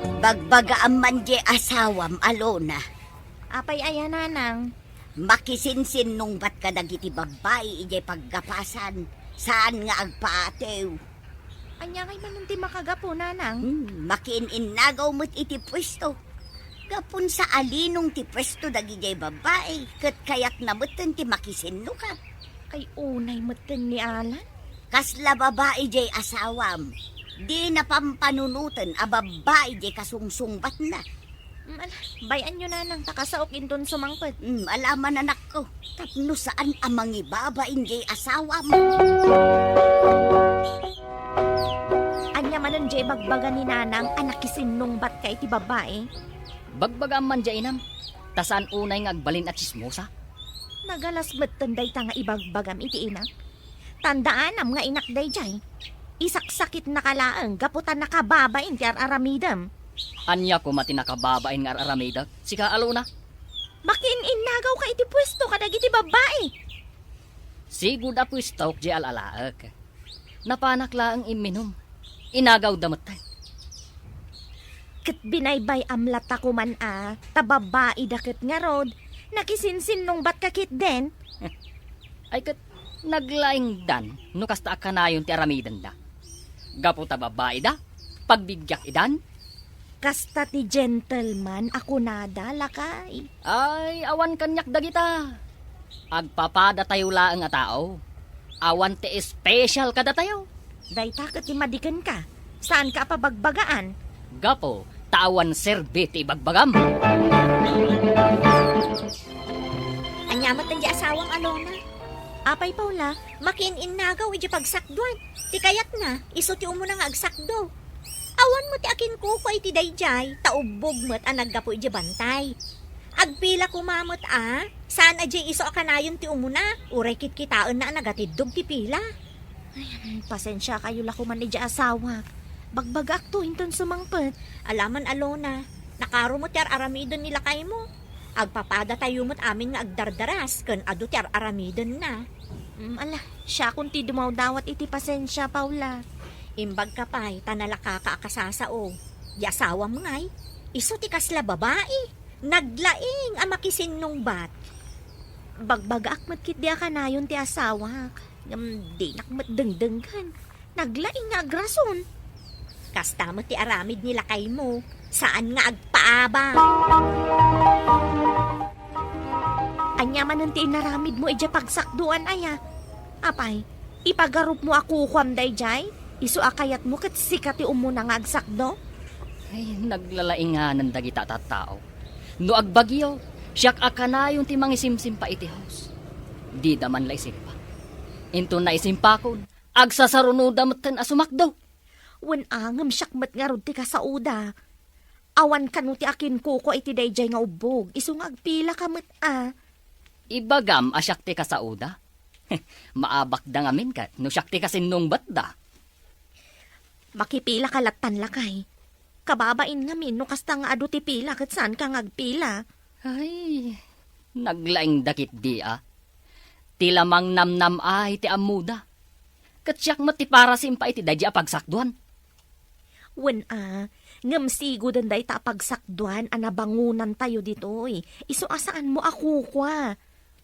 Bagbagaan man di asawam, Alona. Apay aya nanang. Makisinsin nung ba't ka nagiti babae ijay paggapasan. Saan nga agpaatew? Anya kay manunti makagapo nanang. Makiinnagaw mo't iti pwesto. Gapon sa alinong ti pwesto dagijay babae. Kat kayak namutan ti makisinno ka. Ay unay meten ni Alan. Kasla babae jay asawam. Di na pampanunutan a babae jay kasungsungbat na. Bayan nyo nanang takasaok inton sumangpet. Alaman anak ko. Tapno saan amang ibabain jay asawam. Anya manan jay bagbaga ni nanang anak isinong bat kay ti babae. Bagbagaan man dya inam. Tasaan unay nga agbalin at sismosa. Nagalas tanday ta nga ibagbagam iti inak. Tandaan nga inak day jay. Isaksakit na kalaang gaputan nakababain ti aramidam. Anya ko mati nakababain nga aramidag. Sika Alona. Makiin-nagaw ka iti pwesto kadag iti babae. Sigud apo istok di alalaag. Napanakla ang iminom. Inagaw damatay. Kat binaybay amlat ako man tababae dakit nga rod. Nakisinsin nung bat kakit den. Ay kat naglaing dan no kasta akanayon ti aramidan da. Gapo ta babae da. Pagbigyak idan. Kasta ti gentleman ako nada lakay. Ay awan kanyak dagita. Agpapada tayo laang a tao. Awan ti special kada tayo. Dayta kat imadikan ka. Saan ka pabagbagaan? Gapo, tawan serbe ti bagbagam. Anyamat ang di asawang Alona. Apay Paula, Makiin-nagaw iti pagsakduan. Ti kayat na, iso ti umo na nga agsakdo. Awan mo ti akin ko iti dayjay, taubog mo't anaggapo iti bantay. Agpila kumamot saan ajay iso akanayon ti umo na, uray kitkitaan na nagatidog ti pila. pasensya kayo lakuman ni asawa. Bagbagak to inton sumangpet. Alaman Alona, nakaro mo ti aramidon nila kay mo. Agpapada tayo mo't amin nga agdardaras, kan ado ti aramidon na. Ala, siya kung ti dumawdawat iti pasensya, Paula. Imbag ka pa'y, tanala kakaakasasao. Di asawa mo nga'y, iso ti kasla babae. Naglaing ang makisinong bat. Bagbagak matkit di ka na yun ti asawa. Di nakmatdengdenggan. Naglaing nga agrason. Kasta mo ti aramid nila kay mo. Saan nga agpaaba? Anya man ti inaramid mo ija pagsakduan aya. Apay, ipagarup mo ako kwam dayjay? Isu akayat mo kat sikat ti umo na nga agsakdo? Ay, naglalainganan dagita tattao. No agbagyo, siyak akanayon ti mangisimsim pa iti house. Di daman la isimpa. Into na isimpakon, agsasarunoda matan asumakdo. Wen angam syakmat nga rod ti kasauda. Awan kanu ti akin kuko iti dayjay nga ubog. Isu nga agpila kamet Ibagam asyak ti kasauda. Maabak da ngamin ka, no siyak ti kasinong batda. Makipila kalatan lakay. Kababain ngamin no kasta nga adu ti pila kat saan ka ngagpila. Ay, naglaing dakit di Ti lamang namnam ay ti amuda. Katsyak mati para simpa iti dadya pagsakduan. Wen ngam sigo danday ta pagsakduan anabangunan tayo ditoy. Isu asaan mo ako kwa.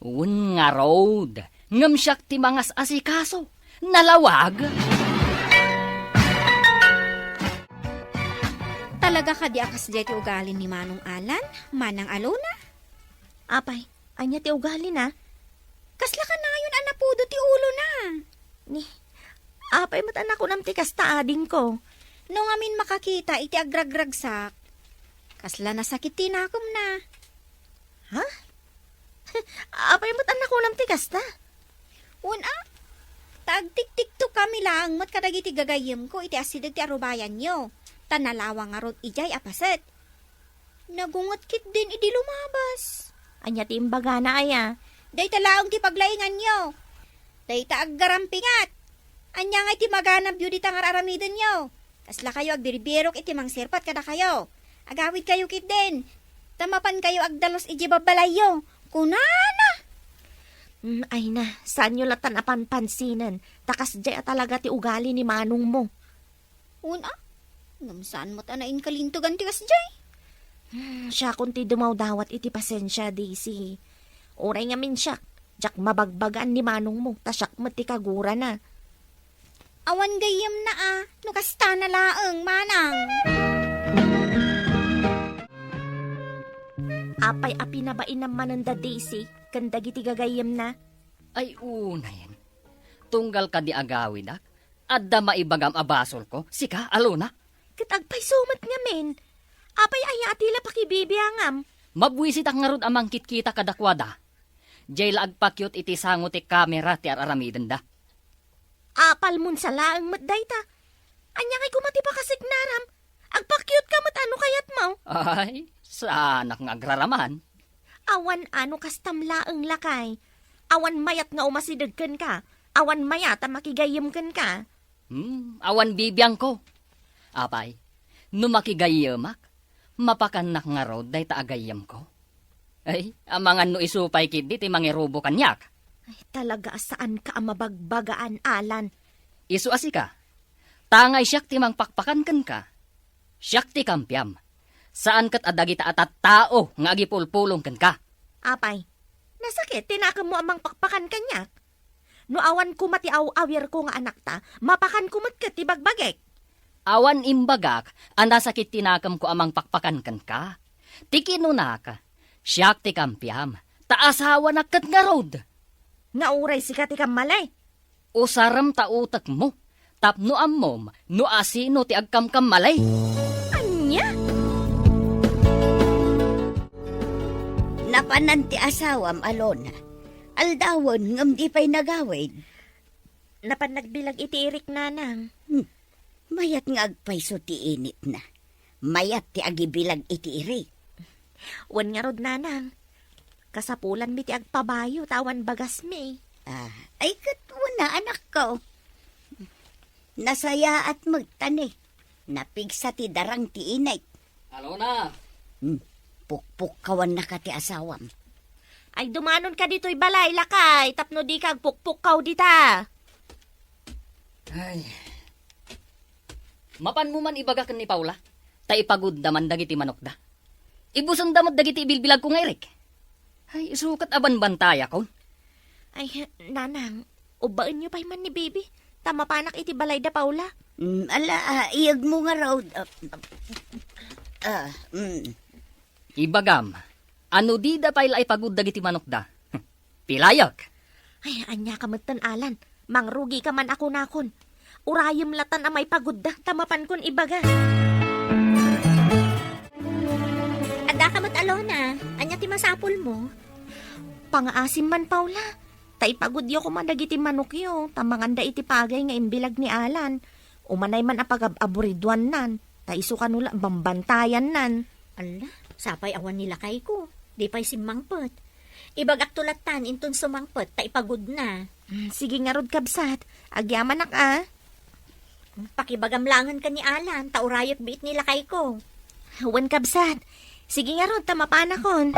Un nga road, ngam siyak ti mangas asikaso. Nalawag. Talaga ka di akas di ti ugalin ni Manong Alan, Manang Alona. Apay, anya ti ugali na. Kasla ka na yun anapudo ti ulo na. Ni, apay mat anak ko nam ti kasta ading ko. Nung amin makakita iti agragragsak, kasla nasakit tinakom na. Ha? Apay mat anak ko nam ti kasta. Tagtik-tik to kami lang, mat kadagiti gagayim ko iti asidag ti arubayan nyo. Tanalawa nga rod ijay apaset. Nagungot kit din idi lumabas. Anya ti imbaga na aya. Day talaong ti paglaingan nyo. Day ta aggarampingat. Anya nga iti maganap yu di tangar aramidin nyo. Kasla kayo agdiribirok iti mangserpat kada kayo. Agawid kayo kit din. Tamapan kayo agdalos iji babalayo. Kunana! Ay na, saan nyo latan apan pansinan? Takas jay talaga ti ugali ni manong mo. Ngamsaan mo tanain kalintugan ti kasjay. Siya kunti dumaw dawat iti pasensya, Daisy. Oray nga min siya. Jak mabagbagaan ni manong mo, tasyak mati kagura na. Awan gayam na no kasta na laeng manang. Apay api na ba inaman da Daisy, kanda giti gagayem na? Ay unayin. Tunggal ka di agawin ak. Adda maibagam abasol ko. Sika, alona. Katagpay sumat nga men. Apay aya atila pakibibiyangam. Mabwisit ak nga rod amang kitkita kadakwada. Jay agpakyot iti sangot ti kamera ti aramiden da. Apal mun sa laang matday ta. Anya kay kumati pa kasignaram. Agpakyut ka mat ano kayat mo. Ay, saanak nga agraraman. Awan ano kastam laang lakay. Awan mayat nga umasidagkan ka. Awan mayat makigayem kan ka. Awan bibiyang ko. Apay, no makigayamak, mapakanak nga rod day taagayam ko. Ay, amangan no isupay kid ti mangirubo kanyak. Ay, talaga saan ka mabagbagaan, Alan? Isu asika. Tangay siyak ti mangpakpakan kan ka. Siyak ti kampyam. Saan kat adagita atat tao nga agipulpulong kan ka. Apay, nasakit, tinakam mo amang pakpakan kanyak. No awan ko mati awir ko nga anak ta, mapakan ko matkat ti bagbagek. Awan imbagak, anasakit tinakam ko amang pakpakan kan ka. Tikino ka. Siyak ti kampyam. Taasawa na kat nga rod. Nga uray si kati kam malay. Usaram ta utak mo. Tapno ammom, no asino ti agkamkam malay. Anya? Napanan ti asawam alona. Aldawon ngam di pa'y nagawid. Napan nagbilag iti irik nanang. Mayat nga agpayso ti init na. Mayat ti agibilag iti irik. Wan nga rod nanang. Kasapulan mi ti agpabayo, tawan bagas mi. Ay katuna anak ko. Nasaya at magtani. Napigsa ti darang ti inay. Alona. Pukpuk kawan na ka ti asawam. Ay dumanon ka dito'y balay, lakay. Tapno di kag pukpukaw dita. Ay. Mapan mo man ibagakan ni Paula. Ta ipagod daman dagiti manok da. Ibusan damat dagiti ibilbilag ko nga Erik. Ay, sukat aban bantaya ko. Ay, nanang, ubaan niyo pa'y man ni baby. Tama panak iti balay da, Paula. Iyag mo nga raw. Ibagam, ano di da pa'y ipagod dagiti manok da. Pilayag. Ay, anya kamatan Alan. Mangrugi ka man ako nakon. Urayom latan amay pagod da. Tamapan kon ibaga. Ada ka mat alona. Anya ti masapul mo. Pangaasim man, Paula. Tay pagod yo ko man dagiti manok yo. Tamanganda iti pagay nga imbilag ni Alan. Umanay man apag-aburidwan nan. Tay iso kanula bambantayan nan. Ala, sapay awan nila kay ko. Di pa'y simmangpot. Ibagak tulatan inton sumangpot, ta ipagod na. Sige nga rod kabsat. Agyaman nak Pakibagamlangan ka ni Alan, taurayot biit nila kay ko. Wan kabsat. Sige nga rod, tamapanakon.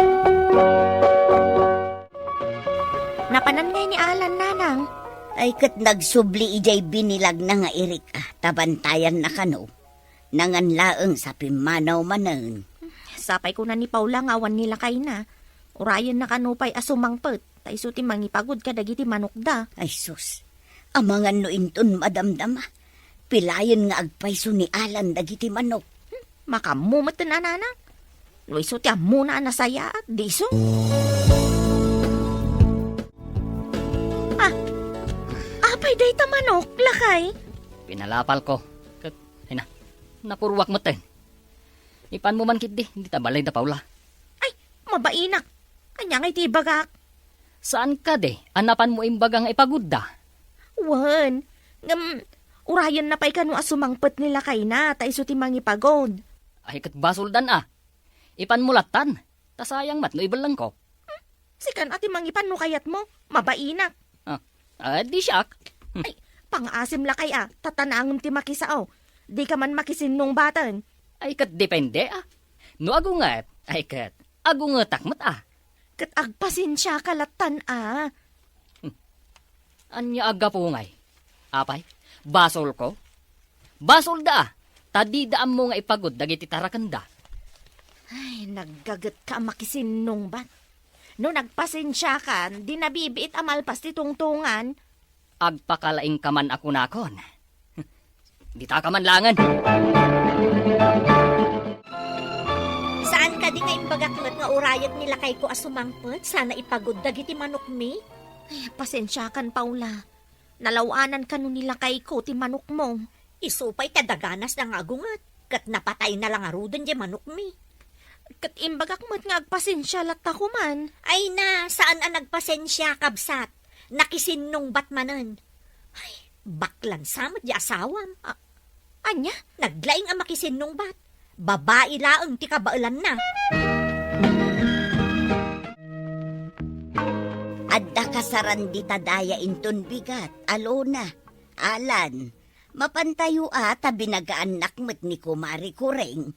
Napanan ngay ni Alan, nanang. Ay kat nagsubli ijay binilag na nga irik tabantayan na kano. Nanganlaeng sa pimanaw manen. Sapay ko na ni Paula nga awan nila kay na. Urayan na kanupay asumangpet. Ta isuti mangipagod ka dagiti manok da. Ay sus, amangan no inton madamdama. Pilayan nga agpayso ni Alan dagiti manok. Makamumat na nanang. No isuti muna nasaya at diso. Apay day ta manok, lakay. Pinalapal ko. Kat, ay na, napurwak mo ten. Ipan mo man kit di, hindi tabalay da Paula. Ay, mabainak. Kanya nga iti bagak. Saan ka de? Anapan mo imbagang ipagod da? Wan. Urayan na pa'y kano asumangpet nila kay na, ta iso ti mangipagod. Ay kat basuldan Ipan mo latan. Tasayang mat no ibalang ko. Sikan ati mangipan no kayat mo, mabainak. Di siyak. Ay, pang-asim lakay tatanangom ti makisao. Di ka man makisin nung batan. Ay kat depende No agungat, ay kat agungatak mat Kat agpasensya kalatan Anya aga po ngay. Apay, basol ko. Basol da Tadidaan mo nga ipagod dagiti tarakanda. Ay, naggagat ka makisinong bat. No nagpasensya ka, di nabibiit amalpas ti tungtungan. Agpakalaing kaman ako nakon. Di ta kaman langan. Saan ka di nga imbagakmat nga urayat nila kay ko asumangpet? Sana ipagod dagiti manok mi. Ay, pasensya kan, Paula. Nalawanan ka nun nila kay ko ti manok mo. Isupay kadaganas na nga agungat. Kat napatay na lang arudan di manok mi. Kat imbagakmat nga agpasensya lat ako man. Ay na, saan ang nagpasensya kabsat? Nakisinong batmanan. Ay, baklan samot di asawam. Anya? Naglaing ang makisinong bat. Babae laang ti kabailan na. Adda kasaran di tadaya inton bigat, alona, alan. Mapantayo ata binagaanak met ni Kumari Kureng.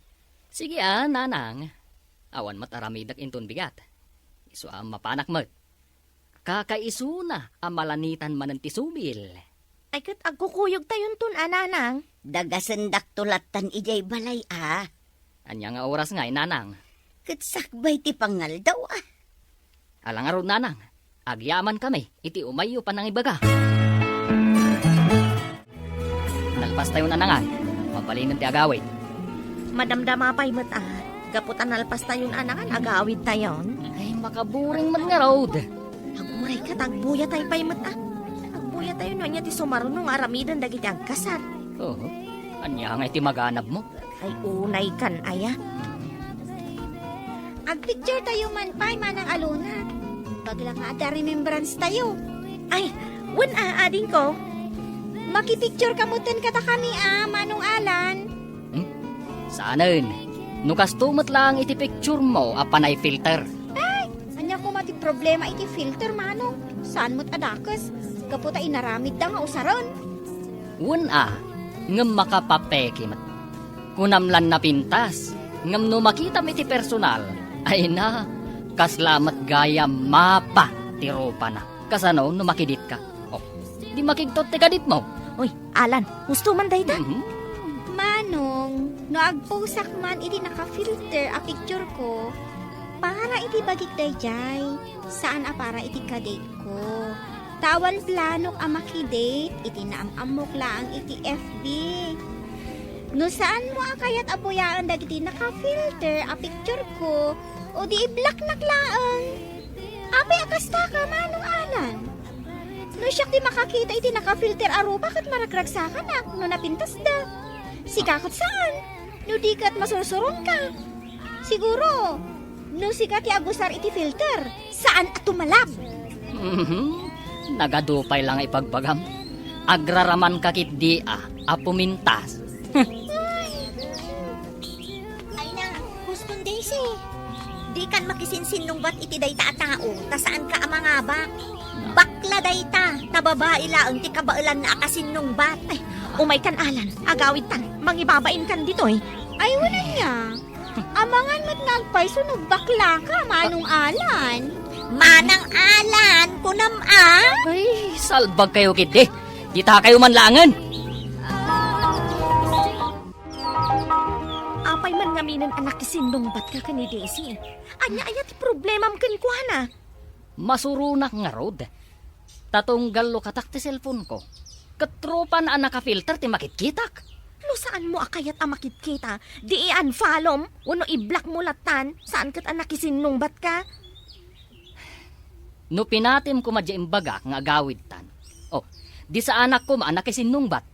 Sige nanang. Awan mataramidak inton bigat. Isu mapanak met. Kakaisu na amalanitan manan ti subil. Ay, kat agkukuyog tayon tun, ananang. Dagasendak tulatan ijay balay Anya nga oras nga nanang. Kat sakbay ti pangal daw Alang arod nanang. Agyaman kami, iti umayo pa ng ibaga. Nalpas tayo nanangan. Mapalinan ti agawin. Madamdama pa'y mata. Gaputan nalpas tayon, anangan, agawid tayon. Ay, makaburing man nga road. Aguray ka, tagbuya tayo pa'y mata. Agbuya tayo no niya ti sumarunong aramidan dagiti agkasat. Oo. Anya nga iti maganap mo. Ay, unay kan, aya. Agpicture tayo man pa'y manang aluna. Baglang ada remembrance tayo. Ay, wen ading ko. Makipicture kamutin kata kami manong Alan. Saanen? Nukas tumot lang iti picture mo, apanay filter. Anya ko mati problema iti filter manong. Saan mo't adakas? Kaputa inaramid da nga usaron. Ngam makapapeki mat. Kunamlan na pintas, ngam no makita iti personal, ay na, kaslamat gaya mapa, tiropa na. Kasano, no makidit ka. Oh, di makigtot ti kadit mo. Uy, Alan, gusto man day ta? Manong, no agposak man iti naka-filter a picture ko, para iti bagik dayjay, saan para iti kadate ko. Tawan planok a makidate, iti naamamok lang iti FB. No saan mo akayat abuyaan dagiti naka-filter a picture ko, o di i-black naklaan. Abay akasta ka manong Alan. No siyak di makakita iti naka-filter aro, bakit maragragsakan no napintas da? Sikakot saan? No di kat masursurong ka. Siguro, no sikat ti agusar iti filter, saan at tumalab? Nagadupay lang ipagbagam. Agraraman kakit di apumintas. Ay na, Huston Daisy. Di kan makisinsinong bat iti dayta a tao, ta saan ka amangabak? Bakla dayta, ta babae laang ti kabailan na akasinong bat. Ay, Umay kan, Alan, agawid tan, mangibabain kan ditoy. ay wala niya. Amangan mo't nagpay sunog bakla ka, manong Alan. Manang Alan, kunam Ay, salbag kayo kiti. Di ta kayo manlangan. Apay man ngaminan anak kisindong bat ka ni Daisy. Anya ayat problema mkan kuana. Masurunak nga rod. Tatunggal lo katak ti cellphone ko. Katropan na naka-filter ti makitkitak. No saan mo akayat ang makikita? Di i-unfollow uno i-block mo latan. Saan kat anak kisinong bat ka? No pinatim ko madya imbaga nga agawid tan. Oh, di sa anak ko maanak isinung bat.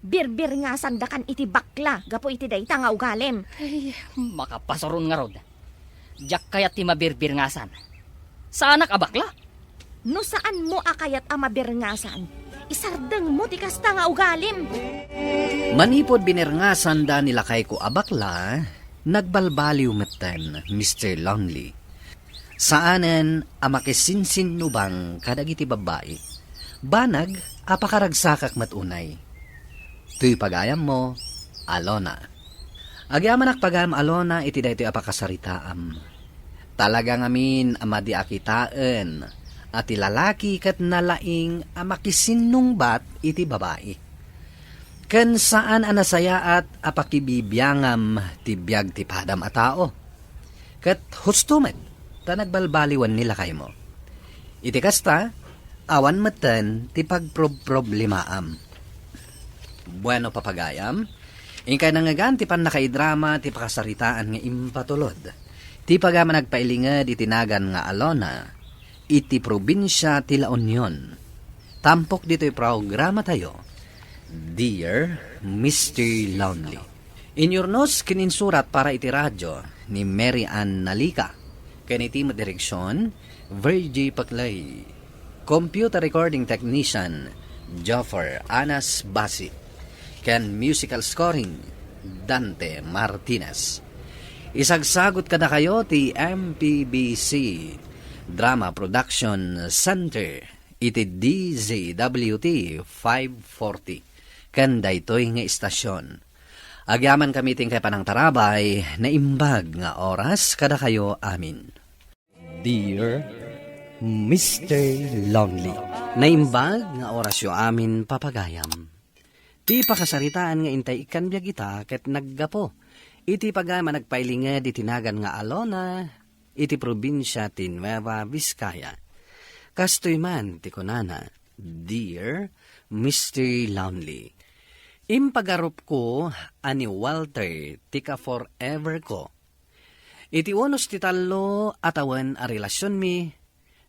Bir-bir nga sandakan iti bakla. Gapo iti dayta nga ugalem. Ay, makapasoron nga rod. Diyak kayat ti mabirbir nga san. Sa anak abakla? No saan mo akayat ang mabirngasan? Isardeng mo ti kasta nga ugalim. Manipod binirngasan da nila kay ko abakla, nagbalbaliw metten, Mr. Longley. Saanen amakisinsin nubang kadagiti babae. Banag apakaragsakak matunay. Tuy pagayam mo, Alona. Agyaman pagayam Alona iti daytoy apakasaritaam. Talagang amin amadi akitaan at lalaki kat nalaing amakisinung bat iti babae. Ken saan anasaya at apakibibiyangam ti biyag ti padam a tao. Ket hustumet, ta nagbalbaliwan nila kay mo. Iti kasta, awan meten ti pagproblemaam. Bueno papagayam, ingkay nangagan ti panakaidrama ti pakasaritaan nga impatulod. Ti pagama nagpailinged itinagan nga Alona, iti probinsya ti La Union. Tampok dito'y programa tayo. Dear Mr. Lonely. Inyornos kininsurat para iti radyo ni Mary Ann Nalica. Kaniti direksyon, Virgie Paclay. Computer recording technician, Joffer Anas Basi. Ken musical scoring, Dante Martinez. Isagsagot kada kayo ti MPBC Drama Production Center iti DZWT 540 ken daytoy nga istasyon. Agyaman kami ting kay panang tarabay na imbag nga oras kada kayo amin. Dear Mr. Lonely, naimbag nga orasyo amin papagayam. Ti pakasaritaan nga intay ikan biag ita ket naggapo. Iti pagama nagpailinged itinagan nga Alona, iti probinsya ti Nueva Vizcaya. Kastoy man ti kunana, Dear Mr. Lonely. Impagarup ko ani Walter tika forever ko. Iti unos ti talo atawan a relasyon mi,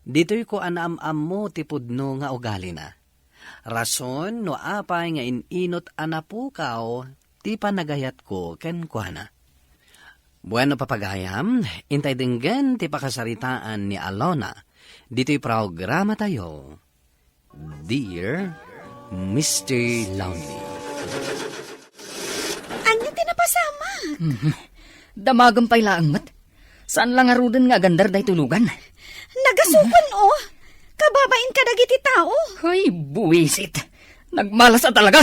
dito'y ko anaam-am mo ti pudno nga ugali na. Rason no apay nga ininot anapukaw, ti panagayat ko ken kuana. Bueno papagayam, intay dinggan ti pakasaritaan ni Alona. Dito'y programa tayo. Dear Mr. Lonely. Anya tinapasama? Damagang pailaangat. Saan lang aruden nga gandar day tulugan? Nagasukon oh. Kababain ka dagiti tao. Ay, buwisit. Nagmalas na talaga.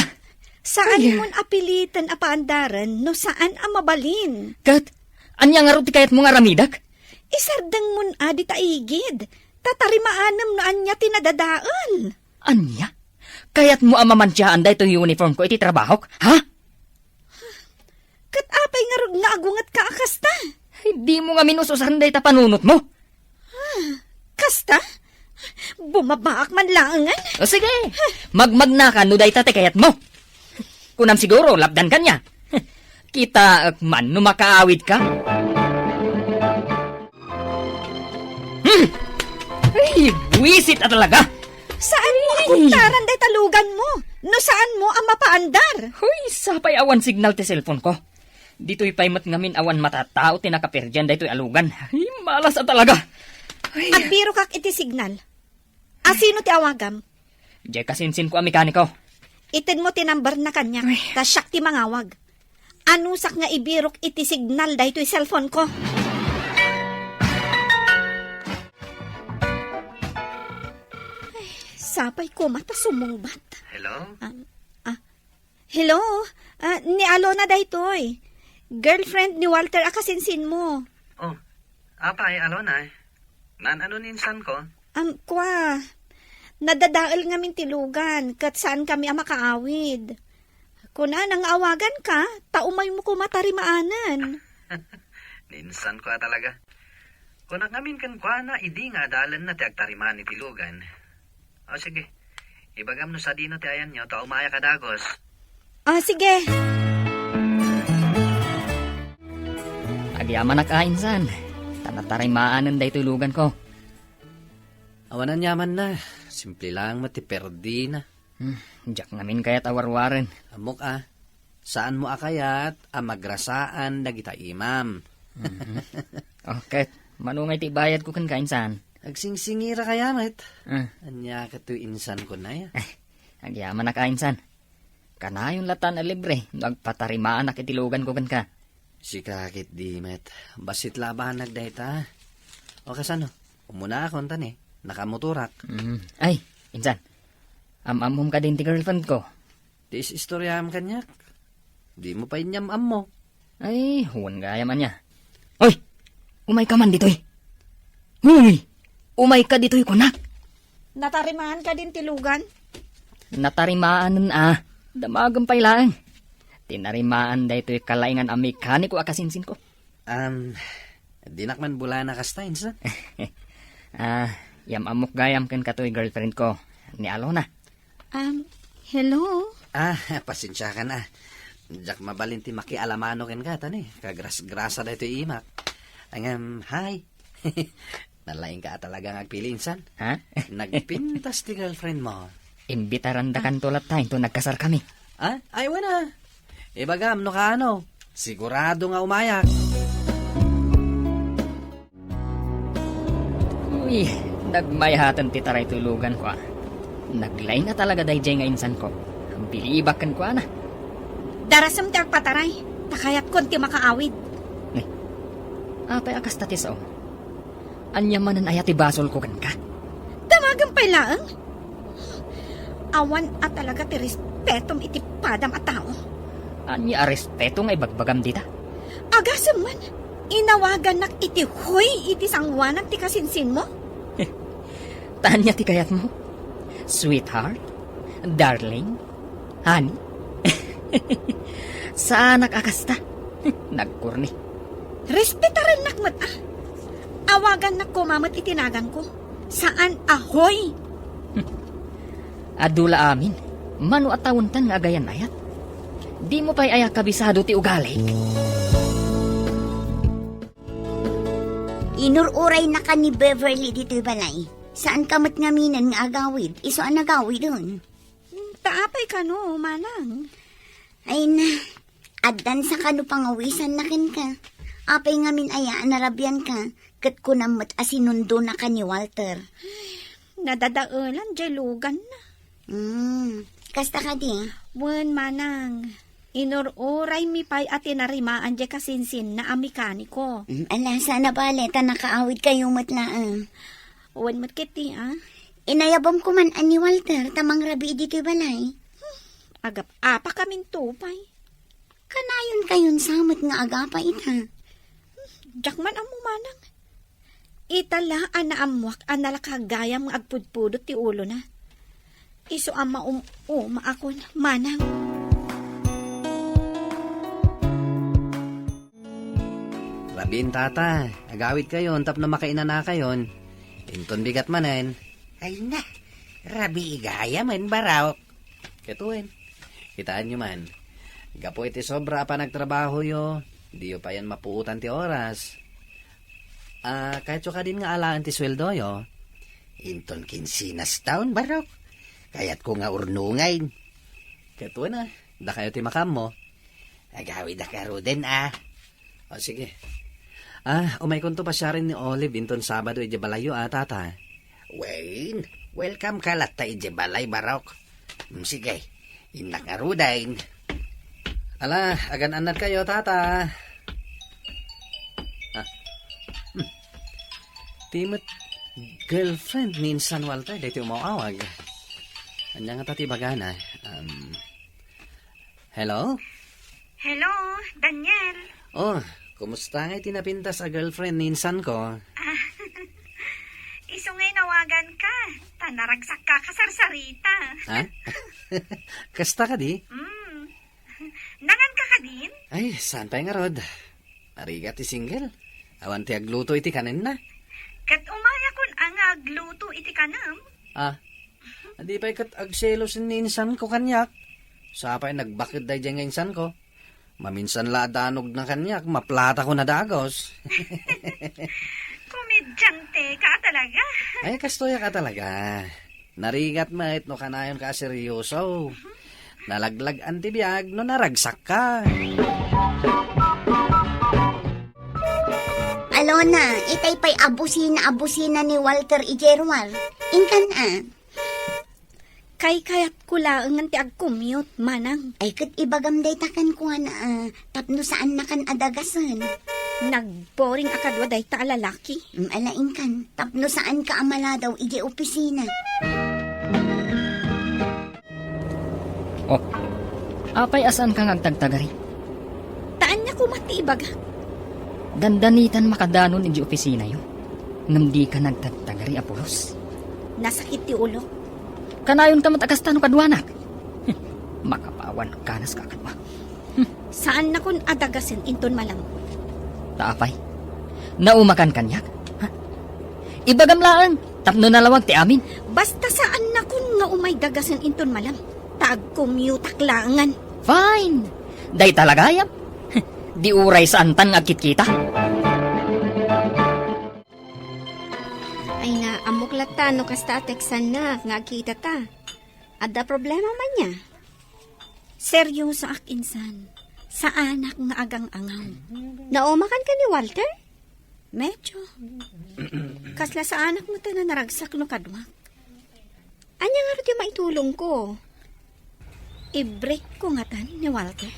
Saan mon apilitan a paandaran no saan a mabalin? Kat, anya nga ro ti kayat mo nga ramidak? Isardang mon adi taigid. Tatarimaanam no anya tinadadaan. Anya? Kayat mo amamantyahan da itong uniform ko iti trabahok, ha? Kat apay nga rod nga agungat ka akasta. Hindi mo nga minususan da ita panunot mo. Kasta? Bumabaak man langan. O sige, magmag na ka no da ita kayat mo. Kunam siguro, labdan ka niya. Kita man no makaawid ka. Ay, buwisit na talaga. Saan mo akuntaran day talugan mo? No saan mo ang mapaandar? Hoy, sapay awan signal ti cellphone ko. Dito'y paymat ngamin awan matatao tinakaperdyan dayto'y alugan. Ay, malas na talaga. Ay, At biro kak iti signal. Asino ti awagam? Diyan kasinsin ko ang mekaniko. Itin mo tinambar na kanya. Tas siyak ti mangawag. Anusak nga ibirok iti signal day to'y cellphone ko. Ay, sapay ko mata sumungbat. Hello? Hello? Ni Alona day to'y. Girlfriend ni Walter akasinsin mo. Oh, apay, Alona. Ano ninsan ko? Kwa, nadadaal nga mintilugan, kat saan kami ang makaawid. Kuna, nang awagan ka, taumay mo ko matarimaanan. Ninsan ko talaga. Kunak ngamin kan kwa na, idi nga dalan na ti agtariman ni tilugan. O sige, ibagam no sa dino ti ayan nyo, taumaya ka dagos. Sige. Agyaman na kainsan. Tanatarimaanan day tulugan ko. Awanan yaman na. Simple lang matiperdi na. Diyak namin kaya't awarwaran. Amok saan mo akayat amagrasaan dagita imam. Okay, manungay ti bayad ko kan kainsan. Agsingsingira kaya met. Anya ka to insan ko na ya. Agyaman na kainsan. Kanayon latan a libre. Nagpatarimaan na kitilugan ko kan ka. Sikakit di met. Basit laban nagdayta. O kasano? Umuna akong tani. Nakamotorak. Ay, insan. Am-amom ka din ti girlfriend ko. Tis istoryam kanyak. Di mo pa inyam-am mo. Ay, huwan gaya man niya. Oy! Umay ka man dito'y. Uy! Umay ka dito'y kunak. Natarimaan ka din tilugan? Natarimaanan Damagang pailaan. Tinarimaan da ito'y kalaingan ang mekaniko akasinsin ko. Dinak man bula na kasta, insan. Yam amok gayam ken kato'y girlfriend ko, ni Alona. Hello? Pasensya ka na. Jak mabalinti makialamano ken ka, tani. Kagras-grasa da ito imak. Hi. Nalaing ka talaga agpili, insan. Ha? Nagpintas ti girlfriend mo. Imbitaran da kan tulat tayo to nagkasar kami. Ay, wala. Ibagam, no ka ano? Sigurado nga umayak. Uy, nagmayhatan ti taray tulugan ko. Naglay na talaga dayjay nga insan ko. Ang bilibakan ko na. Darasam ti agpataray. Takayat kon ti makaawid. Apay akas tatis o. Anyamanan ay ati basol ko kan ka. Damagang pailaang. Awan at talaga ti respetom iti padam at tao. Anya arespeto nga ibagbagam dita. Agasam man, inawagan nak iti huy iti sangwanan ti kasinsin mo. Tanya ti kayat mo. Sweetheart, darling, honey. Saan nakakasta? Nagkurni. Respetaran nakmat Awagan nak kumamat itinagan ko. Saan ahoy? Adula amin, mano at tawuntan nga agayan ayat. Di mo pa'y ayak kabisado ti ugali. Inururay na ka ni Beverly dito'y balay. Saan ka mat ngaminan nga agawid? Iso ang nagawid dun. Taapay ka no, manang. Ay na, addan sa kano pangawisan na kin ka. Apay ngamin ayaan narabyan ka. Kat kunamat asinundo na ka ni Walter. Nadadaulan, jalugan na. Kasta ka di? Wen manang, inururay mi pay at tinarimaan di kasinsin na amikaniko. Ala, sana baleta nakaawid kayo matlaan. Wen matkiti Inayabam ko man ani Walter, tamang rabi dito'y balay. Agap apa kaming tupay. Kanayon kayon samot nga agapa ita. Jakman ang manang. Itala ana amwak analakagayam nga agpudpudot ti ulo na. Iso ama akon manang. Rabin tata, agawid kayon, tap na makainan na kayon. Inton bigat manen. Ay na, rabi igaya man baraw. Ketuin, kitaan nyo man. Gapo iti sobra pa nagtrabaho yo, di yo pa yan mapuutan ti oras. Kahit ka din nga alaan ti sweldo yo. Inton kinsinas taon baraw. Kayat ko nga urnungay. Ketuin na, da kayo ti makam mo. Agawid na karo din O sige. Umay konto pa siya rin ni Olive inton Sabado ije balayo tata. Wayne, welcome ka latta ije balay barok. Sige, inak nga rudain. Ala, agan-anad kayo tata. Timot, girlfriend ni Insan Walter, dito umawag. Anya nga tati bagana. Hello? Hello, Daniel. Oh, kumusta nga tinapintas a girlfriend ni Insan ko? Iso ngay nawagan ka. Tanaragsak ka kasarsarita. Ha? Kasta ka di? Nangan ka din? Ay, saan pa nga rod? Ariga ti single. Awan ti agluto iti kanin na. Kat umaya kun ang agluto iti kanam. Hindi pa ikat agselos ni Insan ko kanyak. Sapay nagbakid day dyan nga Insan ko. Maminsan la danog na kanyak, maplata ko na dagos. Komedyante ka talaga. Ay, kastoya ka talaga. Narigat mait no kanayon ka seryoso. Nalaglag antibiyag no naragsak ka. Alona, itay pa'y abusina ni Walter Ijerwar. Inkan Kayat ko laang ti agkumyot, manang. Ay kat ibagam day takan ko nga tapno saan na kan adagasan. Nagboring akadwa day ta lalaki. Alain kan, tapno saan ka amala daw ije opisina. Apay asan kang agtagtagari? Taan niya kumatibaga. Dandanitan makadanon iji opisina yo. Namdi ka nagtagtagari Apolos. Nasakit ti ulo. Kanayon ka matagastano kadwanak. Makapaw Awan kanas kakatwa. Saan na kun adagasin inton malam? Taapay. Naumakan kanyak. Ha? Ibagamlaan. Tapno na lawag ti amin. Basta saan na kun nga umay dagasin inton malam? Tag-commute taklangan. Fine. Day talagayam. Di uray sa antan agkit kita. Ay na, amuklata no kasta teksan na, nga kita ta. Ada problema man niya. Seryoso ak insan. Sa anak nga agang angaw. Naumakan ka ni Walter? Medyo. Kasla sa anak mo ta na naragsak no kadwak. Anya nga rin yung maitulong ko. I-break ko nga tan ni Walter.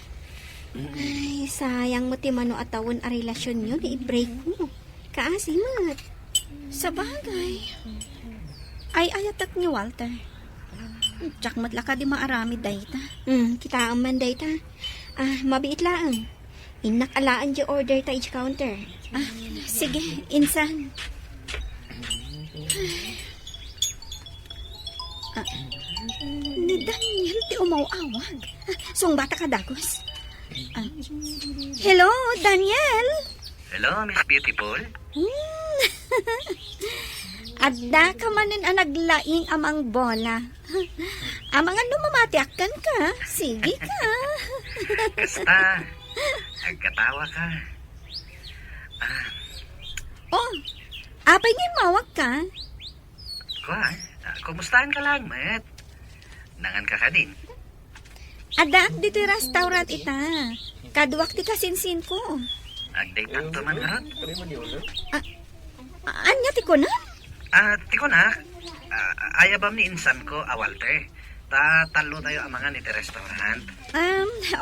Ay, sayang mo ti mano atawon a relasyon nyo, i-break mo. Kaasimat. Sa bagay. Ay, ayatak ni Walter. Tsak matlaka di maarami dayta. Kita ang man dayta. Mabiit lang. Inakalaan di order ta each counter. Sige, insan. Ni Daniel ti umaw-awag. Song bata ka dagos. Hello, Daniel. Hello, Miss Beautiful. Adda ka manin ang naglaing amang bola. Amang ano mamatiakan ka. Sige ka. Basta, nagkatawa ka. Oh, apay ngayon mawag ka. Kumustahan ka lang, Met? Nangan ka din. Adda dito yung restaurant ita. Kaduwak ti kasinsin ko. Agday tanto man harot. Anya ti ko na? Tiko na, ayabam ni insan ko, Walter. Talo tayo amangan iti restaurant.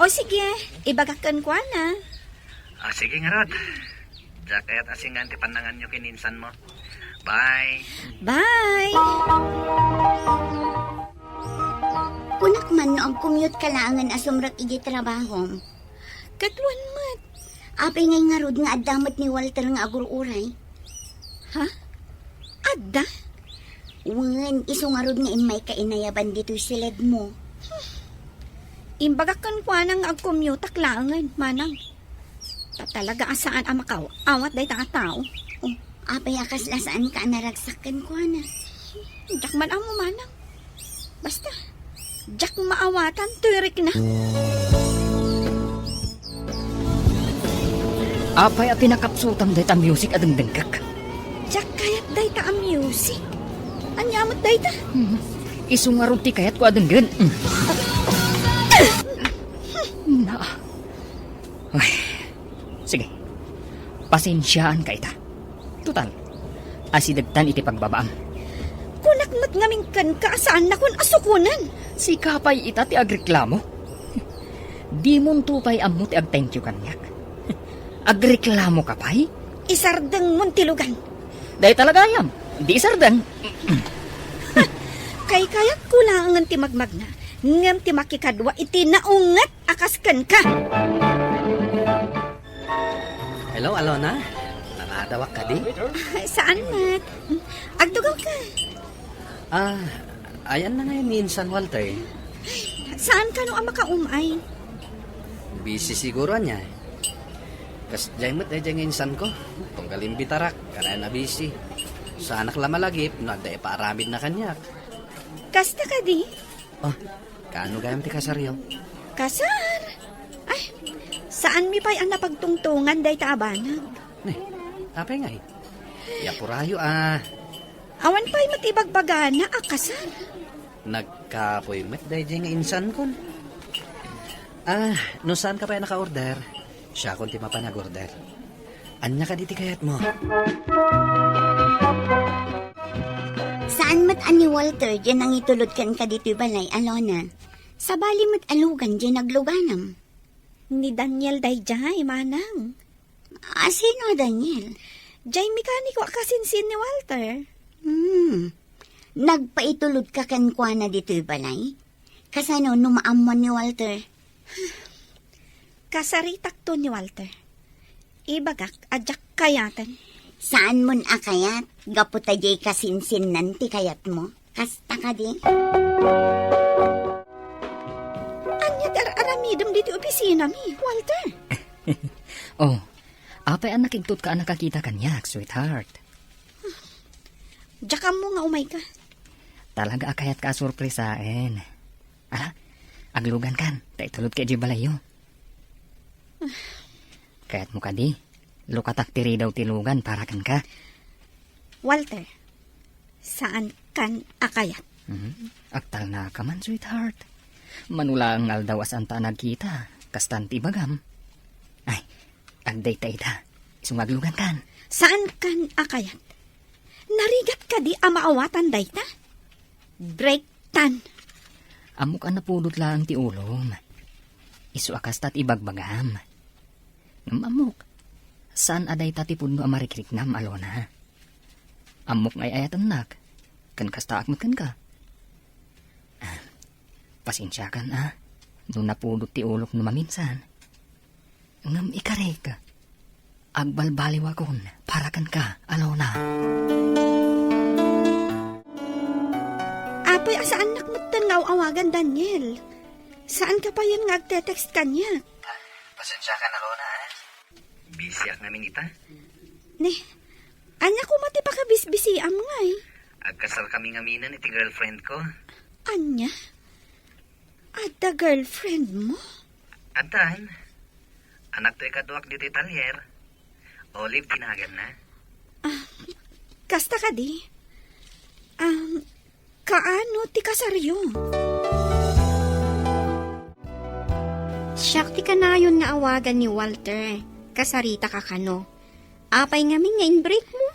O sige, ibagakan ko na. Sige nga, Rod. Jacket, asingan ti panangan nyo kininsan mo. Bye. Bye! Kunak man no ang commute kalangan asumrak iji trabaho. Katwan mat. Apay ngay nga rod nga adamot ni Walter nga agururay. Ha? Adda? Wan, iso nga rod nga imay kainayaban dito silid mo. Imbagakan ko nang ag-commute taklangan, manang. Talaga asaan ang makaw. Awat day ta tao. Oh, apay akas lasaan ka naragsakan ko na. Jak man ang manang. Basta, jak maawatan, turik na. Apay at pinakapsutam dahit ang music at ang dengkak. Jak kayat day ta ang music. Anyamot day ta. Isungarod ti kayat ko adenggan. Na. Ay, sige. Pasensyaan ka ita. Total, asidagtan iti pagbabaam. Kunak mat ngamingkan ka saan na kun asukunan. Si kapay ita ti agreklamo. Di mong tupay ammo ti ag-thank you kanyak. Agreklamo ka pay? Isardeng muntilugan. Dahil talaga yam, di sardang. Kay kayat kulangan ti magmagna. Ngam ti makikadwa iti naungat akaskan ka. Hello, Alona. Nakadawak ka di? Saan mat? Agdugaw ka. Ayan na ngayon ni insan Walter. Saan ka no ang makaumay? Busy siguro niya. Kas jaymot dyan insan ko. Tunggalin bitarak, kaya na busy. Sa anak lamalagip, nagda ipaaramid na kanyak. Kasta ka di? Oh, kaano gayam ti kasaryo? Kasar? Ay, saan mi pa'y ang napagtungtungan day taabanag? Apay nga Yapurayo Awan pa'y matibagbagana kasar. Nagkapoy met dahil nga insan kon. No saan ka pa naka-order? Siya kon ti mapanag-order. Anya ka diti kayat mo? Saan mat ani Walter dyan ang itulod kan ka dito balay, Alona? Sa bali mat alugan dyan nagluganam. Ni Daniel day jay, manang. Sino Daniel? Jay mekaniko akasinsin ni Walter. Nagpaitulod ka kan kwa na dito balay? Kasano numaamon ni Walter? Kasaritak to ni Walter. Ibagak adyak kayatan. Saan mon akayat? Gaputa jay kasinsin nanti kayat mo? Kasta ka di? Anya opisina mi, Walter. Oh, apay ang nakigtot ka nakakita kanyak, sweetheart. Diyan ka mo nga umay ka. Talaga akayat ka surprisain. Ala, aglugan kan, taitulod kay di balayo. Kayat mo ka di, lukatak tiri daw tilugan para kan ka. Walter, saan kan akayat? Aktal na ka man, sweetheart. Manula ang aldawas anta nagkita, kastanti bagam. Ay, agday ta ita, isungaglugan kan. Saan kan akayat? Narigat ka di amaawatan dayta? Break tan. Amok ang napulot lang ti ulom. Isu akas tat ibagbagam. Amok, saan aday tatipod no amarikrik nam alona? Amok ngay ayatan nak, kan kasta akmat kan ka. Pasensya kan nung napulot ti ulok no maminsan. Ngam ikarek, agbalbaliwakon para kan ka alona. Apoy, saan nakmutan nga awagan, Daniel? Saan ka pa yan nga agte-text kanya? Pasensya ka na, Lona, Busy ak namin ita. Ne, anya ko mati pa ka bisbisi am nga eh. Agkasal kami ngaminan iti girlfriend ko. Anya? Ada girlfriend mo? Atan, anak to ikaduak dito italyer. Olive tinagan na. Kasta ka di? Kaano ti kasaryo? Siyak ti kanayon nga awagan ni Walter. Kasarita ka kano. Apay ngamin nga in-break mo.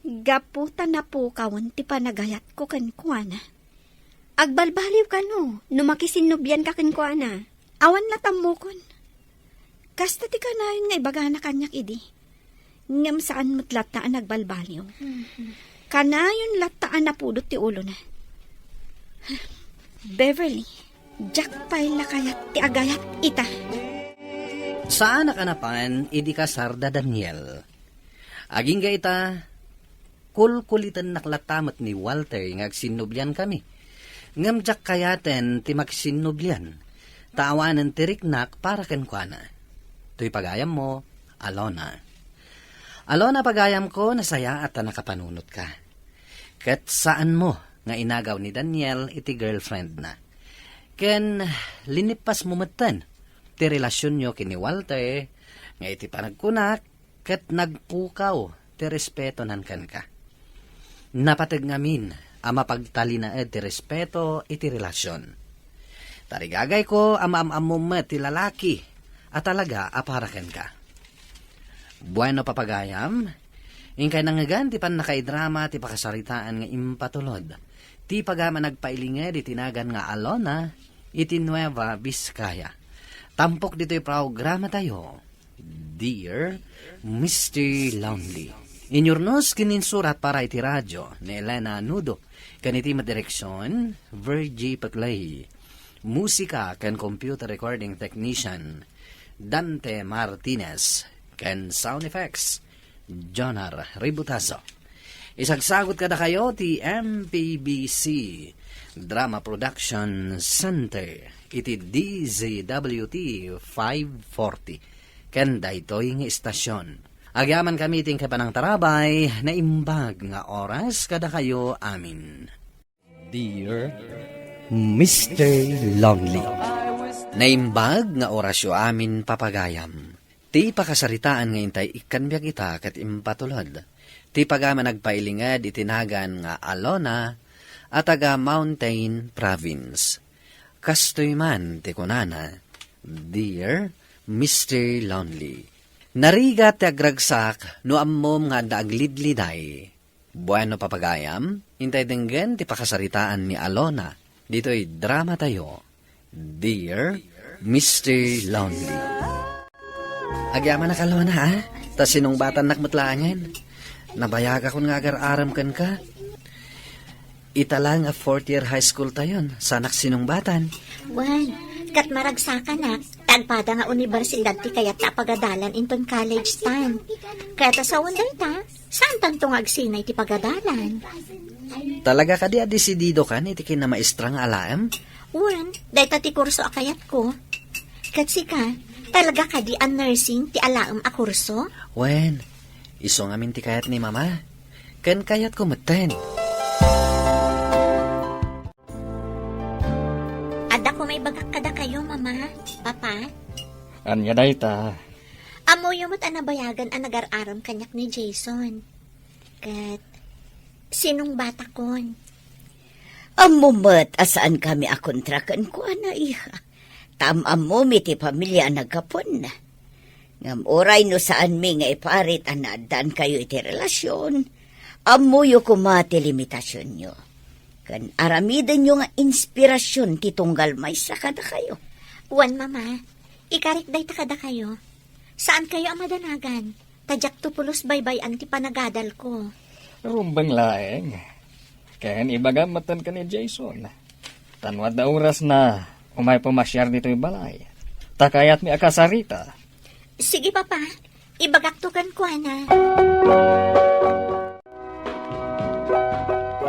Gaputa na po kawon ti panagayat ko kankwana. Agbalbaliw ka no, numakisinubyan ka kankwana. Awan na tamukon. Kasta ti kanayon nga ibagana kanyak idi. Ngam saan mo't lataan nagbalbaliw. Kanayon lataan na pudot ti ulo na. Beverly, Jack pa'y lakayat ti agayat ita. Saan nakanapan, idi ka sarda Daniel. Aging ga ita, kulkulitan naklatamat ni Walter nga agsinubyan kami. Ngamjak kayaten ti magsinubyan. Taawanan ti riknak para kenkwana. To'y pagayam mo, Alona. Alona, pagayam ko, nasaya at nakapanunot ka. Kat saan mo nga inagaw ni Daniel iti girlfriend na. Ken linipas mo matan ti relasyon nyo kini Walter nga iti panagkunak ket nagpukaw ti respeto nan kan ka. Napateg ngamin ama pagtalinaed ti respeto iti relasyon. Tarigagay ko amaamamom ti lalaki at talaga aparaken ka. Bueno papagayam, ingkay nangagan ti pan nakaidrama ti pakasaritaan nga impatulod. Ti pagama nagpailinged iti tinagan nga Alona iti Nueva Vizcaya. Tampok dito'y programa tayo. Dear Mr. Lonely. Inyornos kininsurat para iti radyo ni Elena Nudo. Kaniti madireksyon, Virgie Paglay. Musika kan computer recording technician, Dante Martinez. Kan sound effects, Jonar Ributaso. Isagsagot kada kayo ti MPBC Drama Production Center iti DZWT 540 kanda ito'y nga istasyon. Agyaman kami ting kapanang tarabay na imbag nga oras kada kayo amin. Dear Mr. Lonely. Naimbag nga orasyo amin papagayam. Ti pakasaritaan nga intay ikanbiag ita kat impatulod. Ti pagama nagpailingad itinagan nga Alona at taga Mountain Province. Kastoy man ti kunana, Dear Mr. Lonely. Narigat ti agragsak no ammom nga daaglidliday. Bueno papagayam, intay denggen ti pakasaritaan ni Alona. Dito'y drama tayo, Dear Mr. Lonely. Agyaman na kalona ta sinong batan nakmutlangan. Nabayaga ko nga agar-aram kan ka. Italang a 4th year high school tayon. Sanak sinong batan. Wan, kat maragsakan na. Tagpada nga universidad ti kayat tapagadalan inton college tan. Kaya ta sa wanday ta, saan tantong agsinay ti pagadalan? Talaga ka di adesidido ka ni ti kinamaestrang alaam? Wan, day ta ti kurso akayat ko. Katsika, talaga ka di ang nursing ti alaam a kurso? Wen, iso nga minti kayat ni mama. Kan kayat ko maten. Ada ko may bagak kada kayo, mama, papa. Anya dayta. Amo yung anabayagan ang nagar-aram kanyak ni Jason. Kat, sinong bata kon? Amumat, asaan kami akontrakan ko, ana iha. Tamam mo, miti pamilya nagkapon na. Ngam oray no saan mi nga iparit anadan kayo iti relasyon. Amuyo kumati limitasyon nyo. Kan aramidan nyo nga inspirasyon titunggal may sa kada kayo. Wan, mama, ikarik day ta kada kayo. Saan kayo ang madanagan? Tadyak tupulos baybay anti panagadal ko. Rumbang laeng. Kaya ibagamatan ka ni Jason. Tanwad na oras na umay pumasyar dito yung balay. Takayat mi akasarita. Sige, papa. Ibagaktukan ko, ana.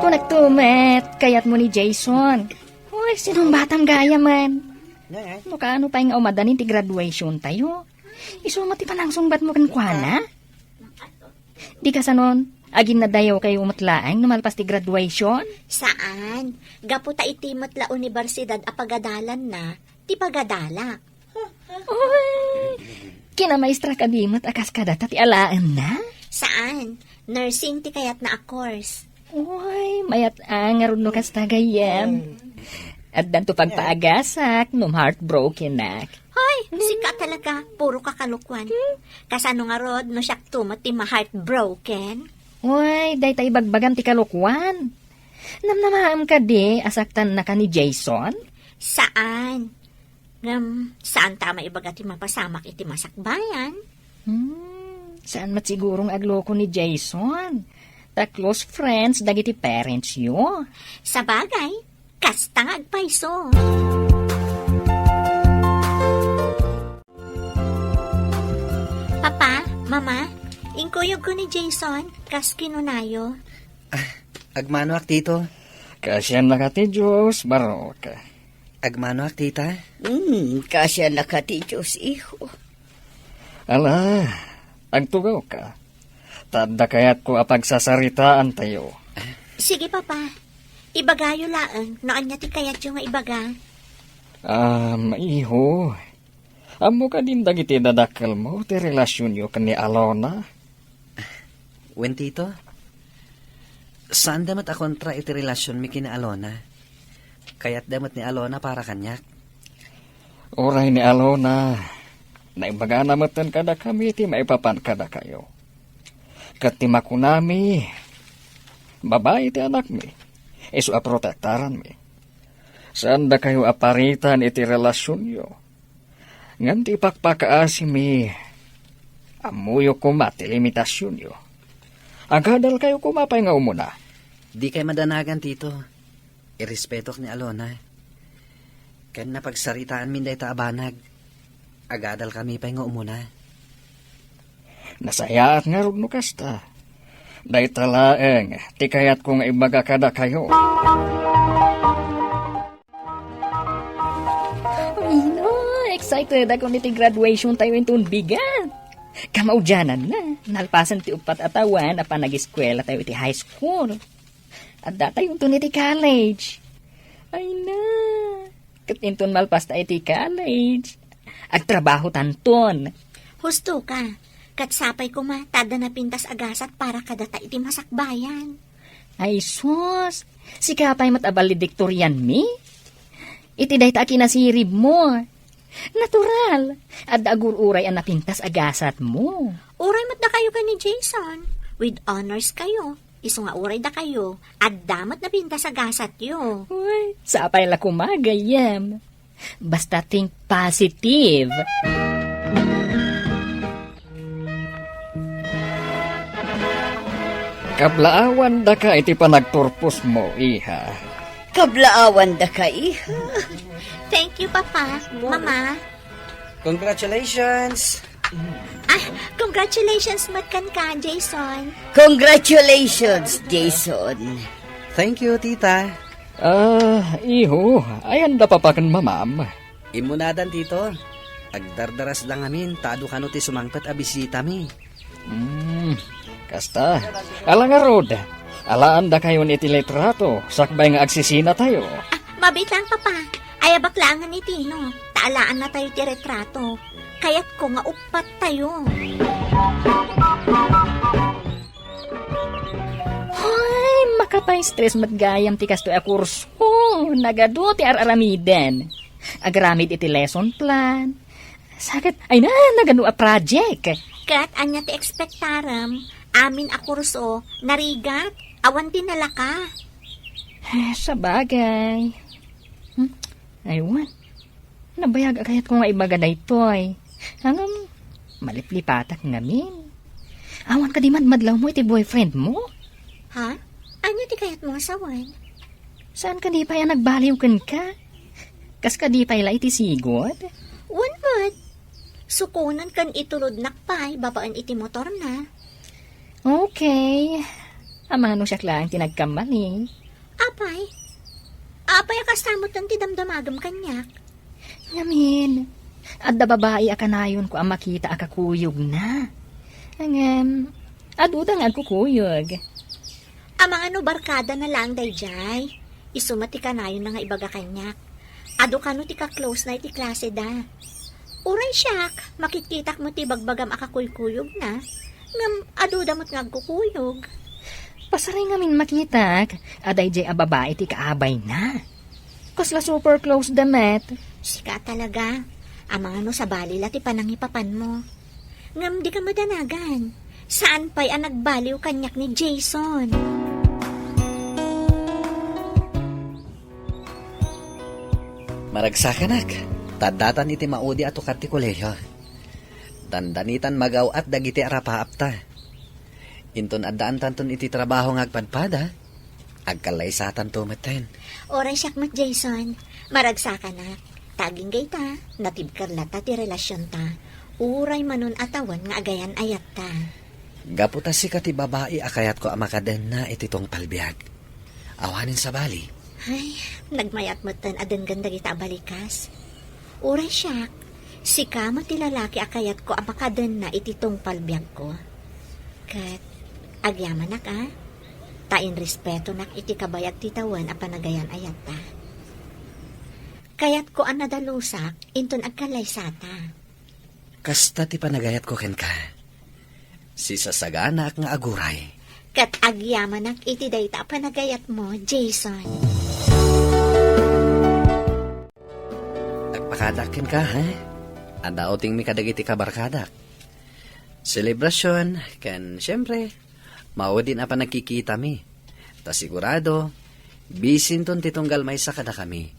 Tunagtumet, kayat mo ni Jason. Uy, sinong batang gaya man? Mukha ano pa yung umadanin ti graduation tayo? Isumat ti panangsungbat mo kan kuana? Di ka sanon, agin na dayaw kayo umatlaang numalpas ti graduation? Saan? Gaputa itimot la universidad apagadalan na, ti pagadalak. Uy, kinamaestra ka dimot akas kadata ti alaan na? Saan? Nursing ti kayat na a course. Uy, mayat angarod no kas tagayam. At danto pagpaagasak, num heartbroken nak. Hoy, sika talaga, puro kakalukwan. Kasano nga rod, no siyak tumot ti ma-heartbroken? Uy, day tayo bagbagan ti kalukwan. Namnamaam ka di, asaktan na ka ni Jason? Saan? Saan tama ibaga ti mapasamak iti masakbayan? Saan matsigurong agloko ni Jason? Ta close friends, dagiti parents yo. Sa bagay, kastang agpaiso. Papa, mama, ingkuyog ko ni Jason, kas kinunayo. Agmano ak tito? Kasyan na ka ti Diyos, barok. Agmano ak tita? Kasya nakatijos, iho. Ala, agtugaw ka. Tadda kayat ko apagsasaritaan tayo. Sige, papa. Ibagayo laang, noan niya ti kayat yung nga ibaga. Iho. Amo ka din dagiti dadakal mo, ti relasyon yo kani Alona. Wen tito? Saan damat akontra iti relasyon mi kina Alona? Kayat damat ni Alona para kanyak. Oray ni Alona. Naibaga namatan kada kami, ti maipapan kada kayo. Katima ko nami, babae ti anak mi, iso aprotektaran mi. Saan da kayo aparitan iti relasyon yo? Ngan ti pakpakaasi mi, amuyo kumati limitasyon yo. Agadal kayo kumapay nga umuna. Di kay madanagan tito. Irespetok ni Alona. Kan napagsaritaan min day ta abanag. Agadal kami pay nga umuna. Nasayaat nga rugno kasta. Day talaeng, ti kayat kong ibaga kada kayo. No, excited ako niti graduation tayo intun bigat. Kamaudyanan na, nalpasan ti upat atawan apa nag-eskwela tayo iti high school. At data yung niti college. Ay na, katintun malpas tayo iti college. Agtrabaho tanton. Husto ka. Katsapay ko tada na pintas agasat para kadata iti masakbayan. Ay sus, si kapay matabalidiktoryan mi? Iti day ta kinasirib mo. Natural. At agururay ang napintas agasat mo. Uray mat na kayo ka ni Jason. With honors kayo. Iso nga uray da kayo. At damat na pintas agasat yo. Uy, sapay la kumagayam. Basta think positive. Kablaawan da ka iti panagturpos mo, iha. Kablaawan da ka, iha. Thank you, Papa. Mama. Congratulations! Congratulations matkan ka, Jason. Congratulations, Jason. Thank you, tita. Iho, ayan da papakan mamam. Imunadan, tito. Agdardaras lang amin, tado kano ti sumangpat a bisita mi. Kasta. Ala nga Rod. Alaan da kayo ni itiletrato. Sakbay nga agsisina tayo. Mabit lang, Papa. Ay, baklangan ni Tino. Taalaan na tayo ti retrato. Kaya't ko nga upat tayo. Ay, makapay stress matgayam ti kasto a kurso. Nagado ti araramiden. Agramid iti lesson plan. Sakit, ay na, nagano a project. Kat, anya ti ekspektaram, amin a kurso, narigat, awan tinala ka. Sa bagay. Aywan. Nabayag akayat ko nga ibaga na ito ay. Hanggang maliplipatak ngamin. Awan ka di man madlaw mo iti boyfriend mo? Ha? Anya ti kayat mo asawan? Saan ka di pa yan nagbaliw kan ka? Kas ka di pa ila iti sigod? One word. Sukunan kan itulod nakpay, babaan iti motor na. Okay. Amano siya lang tinagkamali. Apay? Apay akasamot ng ti damdamagam kanyak. Ngamin. At da babae akanayon ko ang makita akakuyog na. Hangam, aduda nga agkukuyog. Amang ano barkada na lang dayjay. Isumati ka na yun na nga ibaga kanyak. Ado ka no ti ka-close na iti klase da. Uray siyak, makikitak mo ti bagbagam akakuykuyog na. Ngam, aduda mo't ngagkukuyog. Pasaray ngamin makitak, aday jay a babae ti kaabay na. Kasla super close damet. Sika talaga. Amang ano sa balila ti panangipapan mo. Ngam di ka madanagan. Saan pa'y ang nagbaliw kanyak ni Jason? Maragsakanak, tadatan iti maudi ato kat ti kolehiyo. Dandanitan magaw at dagiti arapaapta. Inton addaan tanton iti trabaho nga agpadpada, agkalay satan tumaten. Oray siyak mat Jason. Maragsaka na. Taging gay ta. Natibkarlata ti relasyon ta. Uray manon atawan nga agayan ayat ta. Gaputa si kati babae akayat ko amakaden na ititong palbiag. Awanin sa bali. Ay, nagmayat matan adan ganda kita balikas. Uray siyak. Si kamo ti lalaki akayat ko amakaden na ititong palbiag ko. Kat, agyaman nak tain respeto nak iti kabayag titawan a panagayan ayat ta. Kayat ko ang nadalusak, inton agkalay sata. Kasta ti panagayat ko ken ka. Si sasagana ak nga aguray. Kat agyaman nak iti dayta panagayat mo, Jason. Agpakadakin ka, ha? Adauting mi kadagiti kabarkadak. Selebrasyon, kan siyempre, mao din apa nakikita mi. Ta sigurado, bisin ton titunggal may sa kada kami.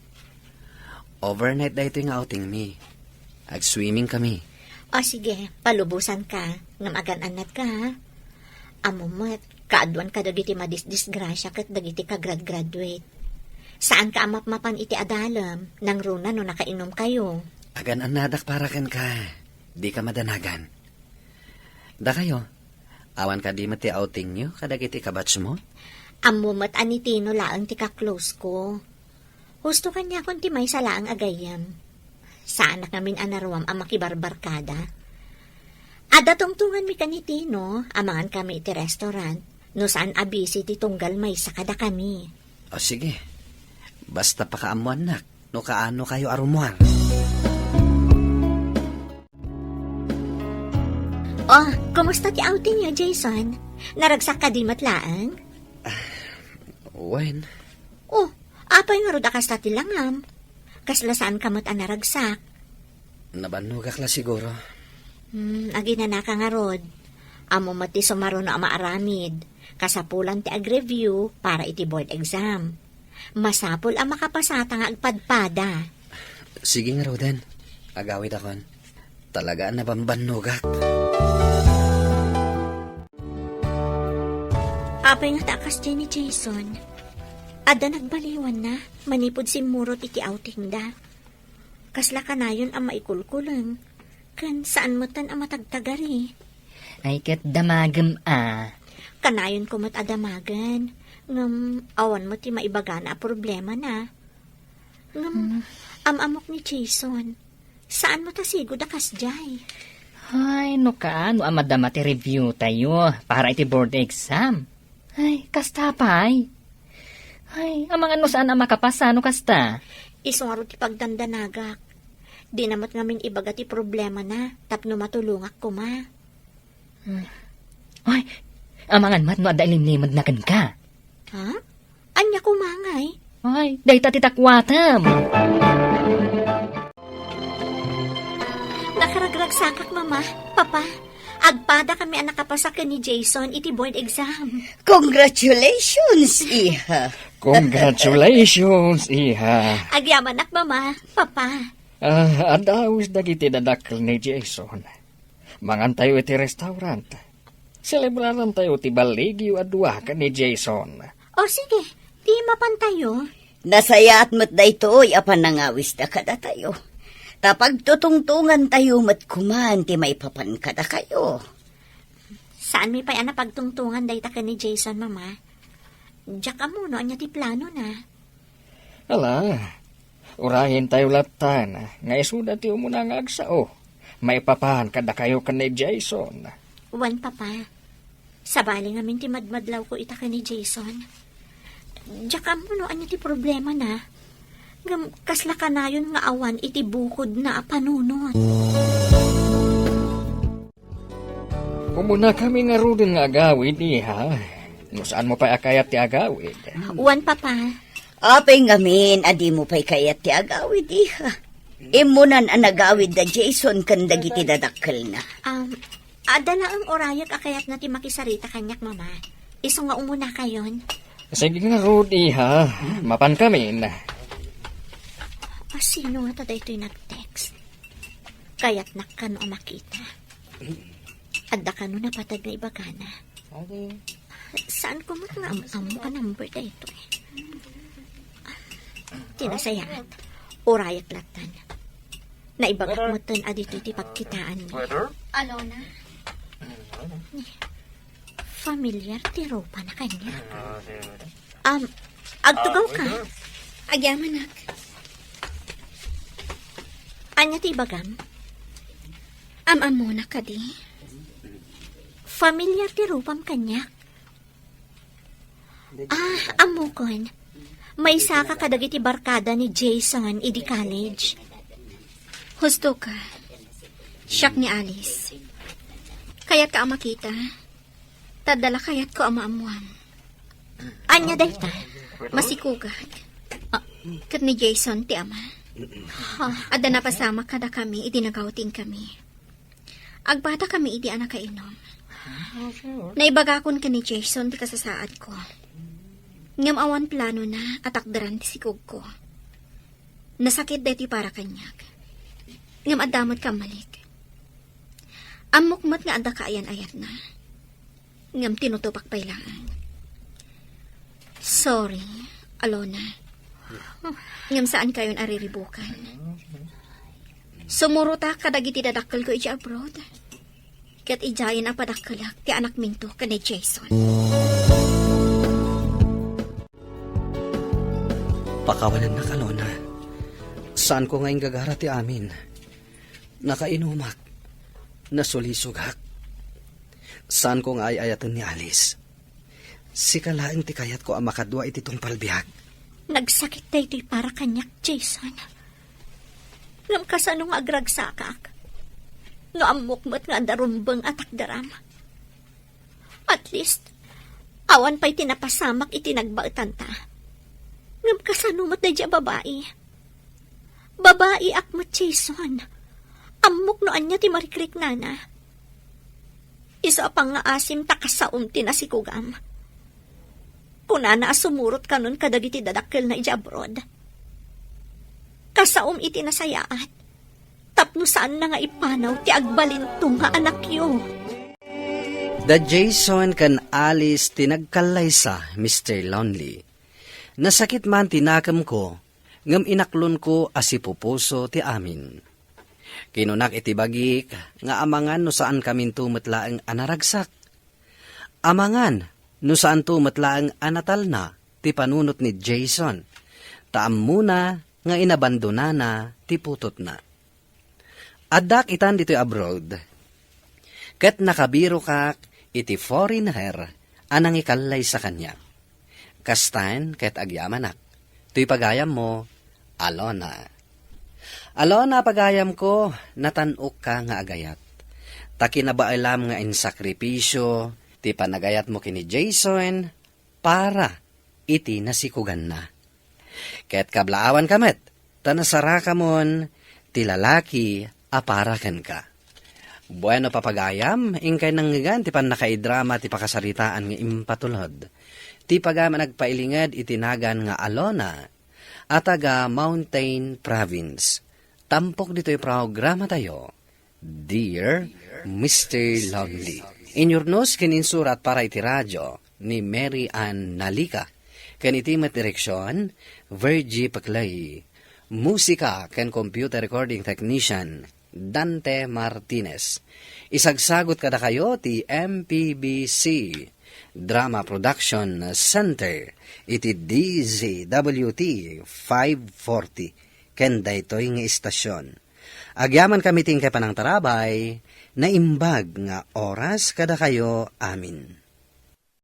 Overnight da ito yung outing mi. Ag-swimming kami. O sige, palubusan ka, ngamagan-anat ka ha. Amumat, kaadwan ka dagiti madisgrasya kat dagiti ka grad-graduate. Saan ka amap-mapan iti adalam, nang runa no nakainom kayo? Agan anadak para ken ka. Di ka madanagan. Da kayo, awan ka di mati outing nyo kadagiti kabatch mo? Amumat anitino laang ti ka-close ko. Husto kanya kung ti may salaang agayam. Saan na kamin anaruam ang makibarbarkada? Ada tungtungan mi kanitino, amangan kami iti restaurant, no saan abisi ti tunggal may sakada kami. O sige, basta pakaamuan nak, no kaano kayo arumuan. Oh, kumusta ti outing niyo, Jason? Naragsak ka di matlaang? When? Oh, apay nga roda kas ti langam. Kaslasaan ka mat anaragsak. Nabanugak la siguro. Agina na ka nga rod. Amo mati sumaro na maaramid. Kasapulan ti ag-review para iti board exam. Masapul ang makapasata nga agpadpada. Sige nga Roden, agawid akon. Talaga nabambanugak. Apay nga takas dyan ni Jason. Ada nagbaliwan na, manipod si Murot iti outing da. Kasla ka na yun ang maikulkulang. Kan saan mo tan ang matagtagari? Ay kat damagam Kanayon ko mat adamagan. Ngam, awan mo ti maibaga na problema na. Ngam, amok ni Jason. Saan mo tasigo dakas jay? Ay, no ka, no madama ti review tayo para iti board exam. Ay, kasta pa ay. Ay, ang mga no saan ang makapasa, no kasta? Isungaro ti pagdandanagak. Di namat ngamin ibaga ti problema na, tapno matulungak ko ma. Ay, ang mga mat no ada ilimlimad na kan ka. Ha? Anya kumangay? Ay, dahi ta titakwatam. Nakaragrag sakak mama, papa. Agpada kami ang nakapasa ka ni Jason iti board exam. Congratulations, iha. Congratulations, iha. Agyaman ak mama, papa. Adawis dagiti dadakkel ni Jason. Mangan tayo iti restaurant. Celebraran tayo ti baligyo adwa ka ni Jason. O sige, di mapantayo. Nasayaat mo't da ito'y apan nangawis da kada tayo. Tapag tutungtungan tayo mat kuman ti may papan kada kayo. Saan mi pa'y pagtungtungan dayta ka ni Jason, mama? Diyak amuno, anya ti plano na. Ala, urahin tayo latan. Nga isuda ti umuna nga agsao. May papahan kada kayo ka ni Jason. Wan, papa. Sabali ngamin ti madmadlaw ko ita ka ni Jason. Diyak amuno, anya ti problema na. Ngam kasla ka na yun nga awan iti bukod na panunot. Umuna kami nga rudin nga agawid, iha. No saan mo pa akayat ti agawid? Wan, papa. Apay ngamin, adi mo pa'y kayat ti agawid, iha. Imunan ang nagawid da Jason kan dagiti dadakkel na. Adala ang orayak akayat na ti makisarita kanyak, mama. Iso nga umuna kayon. Sige nga rud, iha. Mapan kami na. Sino nga taday ito'y nag-text? Kaya't nakano ang makita. Adda ka no napatag na ibagana. Saan ko mat nga ang number na ito eh? Tinasayaan. Urayak latan. Naibagak mo tan adito iti pagkitaan mo. Alona? Familiar ti ropa na kanya. Agtugaw ka? Agyaman ak. Anya ti bagam? Amo na ka di. Familiar ti rupam kanyak. Amukon. May saka kadagiti barkada ni Jason idi college. Husto ka. Siyak ni Alice. Kayat ka ang makita. Tadala kayat ko ang maamuan. Anya dayta? Masikugat. Kat ni Jason ti ama. Ada na pasama kada kami, itinagawting kami. Agbata kami, idi anak kainom. Naibagakon ka ni Jason, ti kasasaad ko. Ngam awan plano na, atakdaran ti sikog ko. Nasakit deti para kanyak. Ngam adamot ka malik. Amukmat nga ada kaayan-ayat na. Ngam tinutupak pailangan. Sorry, Alona. Ngam saan kayon ariribukan? Sumuruta kadagiti dadakkel ko iti abroad. Kat ijayan a padakkelak ti anak minto ka ni Jason. Pakawalan na kalona. Saan ko ngayon gagara ti amin? Nakainumak. Nasulisugak. Saan ko nga ay ayatan ni Alice? Sikalaing ti kayat ko ang makadwa iti tong palbihag. Nagsakit na ito'y para kanyak, Jason. Ngam kasanong agragsakak. Nga amukmat nga darumbang atak daram. At least, awan pa'y tinapasamak itinagbautan ta. Ngam kasanumat na dya babae. Babae akmat, Jason. Amuk noan niya ti marikrik nana. Isa pang nga asim takasaum tinasikugam. Kunana sumurot ka nun kadagiti dadakkel na iti abroad. Kasaom iti nasayaat. Tapno saan na nga ipanaw ti agbalinto nga anak yo. Da Jason kan Alice tinagkalaysa, Mr. Lonely. Nasakit man tinakam ko, ngam inaklon ko asipupuso ti amin. Kinunak iti bagik, nga amangan no saan kamin tumatlaang anaragsak. Amangan, no saan tumatlaang anatal na, ti panunot ni Jason. Taam muna, nga inabandona na, ti putot na. Addak itan dito'y abroad. Ket nakabiro kak iti foreigner anang ikallay sa kanya. Kastan ket agyamanak. Tuy pagayam mo, Alona. Alona, pagayam ko, natanok ka nga agayat. Takinabaalam nga insakripisyo, ti panagayat mo kini Jason, para iti nasikugan na. Ket kablaawan kamet, tanasara ka mon, ti lalaki, aparaken ka. Bueno papagayam, ingkay nanggigan, ti pan nakaidrama, ti pakasaritaan nga impatulod. Ti pagama nagpailingad itinagan nga Alona, ataga Mountain Province. Tampok dito'y programa tayo, Dear Mr. Lonely. Inyornos kininsurat para iti radyo ni Mary Ann Nalika. Kanitimat direksyon, Virgie Paclay. Musika ken computer recording technician, Dante Martinez. Isagsagot kada kayo ti MPBC Drama Production Center iti DZWT 540 ken daytoy nga istasyon. Agyaman kami ting kay panang tarabay na imbag nga oras kada kayo amin.